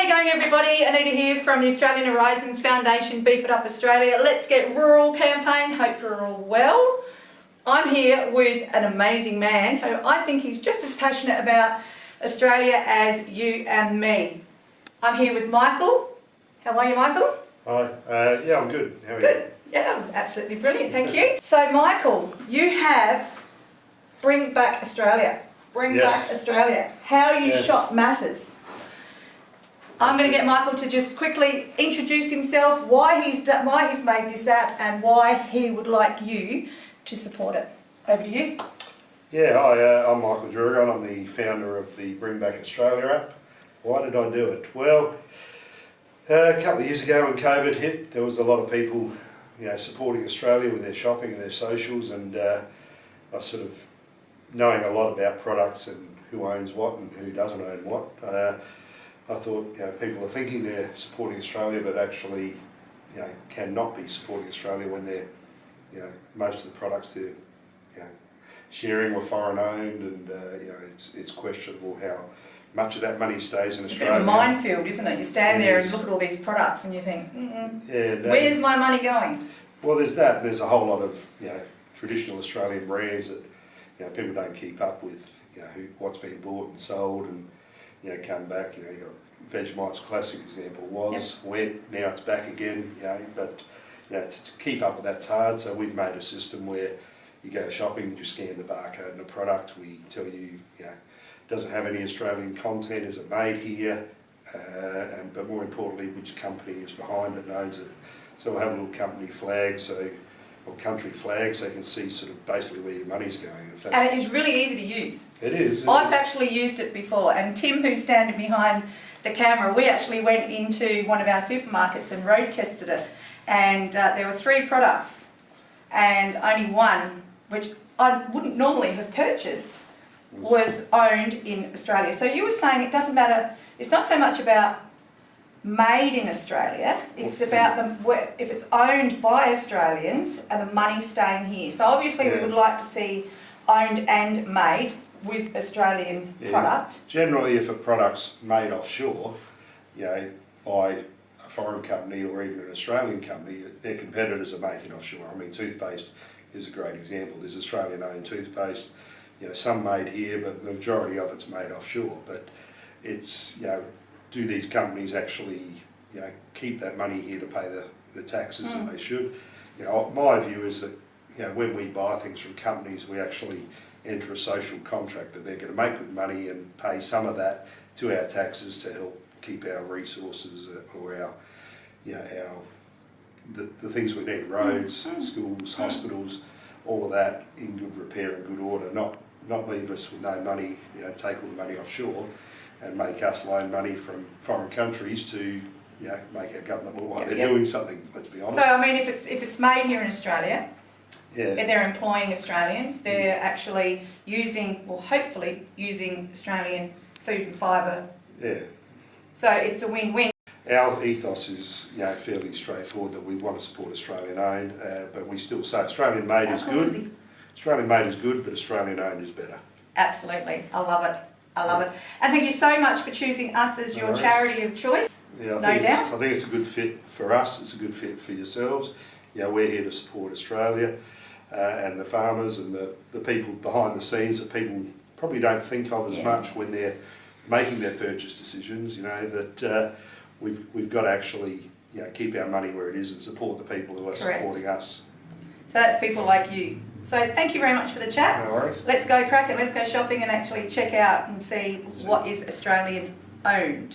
How you going, everybody? Anita here from the Australian Horizons Foundation, Beef It Up Australia. Let's Get Rural campaign. Hope you're all well. I'm here with an amazing man who I think he's just as passionate about Australia as you and me. I'm here with Michael. How are you, Michael? Hi. Yeah, I'm good. How are you? Good. Yeah, absolutely brilliant. Thank you. So, Michael, you have Bring Back Australia. Bring Back Australia. How you shop matters. I'm going to get Michael to just quickly introduce himself, why he's made this app, and why he would like you to support it. Over to you. Yeah, hi, I'm Michael Drugan. I'm the founder of the Bring Back Australia app. Why did I do it? Well, a couple of years ago when COVID hit, there was a lot of people, supporting Australia with their shopping and their socials, and I sort of, knowing a lot about products and who owns what and who doesn't own what, I thought, people are thinking they're supporting Australia, but actually, cannot be supporting Australia when they're, most of the products they're, sharing were foreign owned, and it's questionable how much of that money stays in Australia. It's a bit of a minefield, isn't it? You stand there and look at all these products, and you think, where's my money going? Well, there's that. There's a whole lot of traditional Australian brands that people don't keep up with. What's being bought and sold, and come back. You got Vegemite's classic example went, now it's back again. But to keep up with that's hard. So we've made a system where you go shopping, you scan the barcode in a product. We tell you, does it have any Australian content? Is it made here? But more importantly, which company is behind it and owns it. So we'll have a little company flag, or country flag, so you can see sort of basically where your money's going. And it is really easy to use. It is. I've actually used it before, and Tim, who's standing behind the camera, we actually went into one of our supermarkets and road tested it, and there were 3 products, and only one, which I wouldn't normally have purchased, was owned in Australia. So you were saying it doesn't matter, it's not so much about made in Australia, it's about if it's owned by Australians and the money staying here. So obviously we would like to see owned and made with Australian product. Generally, if a product's made offshore, by a foreign company or even an Australian company, their competitors are making offshore. I mean, toothpaste is a great example. There's Australian owned toothpaste, some made here, but the majority of it's made offshore. But it's, do these companies actually, keep that money here to pay the taxes that they should? My view is that, when we buy things from companies, we actually enter a social contract that they're going to make good money and pay some of that to our taxes to help keep our resources or our, the things we need, roads, schools, hospitals, all of that in good repair and good order, not leave us with no money, take all the money offshore and make us loan money from foreign countries to make our government look like they're doing something, let's be honest. So I mean, if it's made here in Australia, they're employing Australians, they're actually using, or hopefully using, Australian food and fibre. So it's a win-win. Our ethos is fairly straightforward, that we want to support Australian owned, but we still say Australian made is good. Australian made is good, but Australian owned is better. Absolutely, I love it. I love it. And thank you so much for choosing us as your charity of choice. I think it's a good fit for us, it's a good fit for yourselves. We're here to support Australia and the farmers and the people behind the scenes that people probably don't think of as much when they're making their purchase decisions, that we've got to actually keep our money where it is and support the people who are supporting us. So that's people like you. So thank you very much for the chat. No worries. Let's go crack it, let's go shopping and actually check out and see what is Australian owned.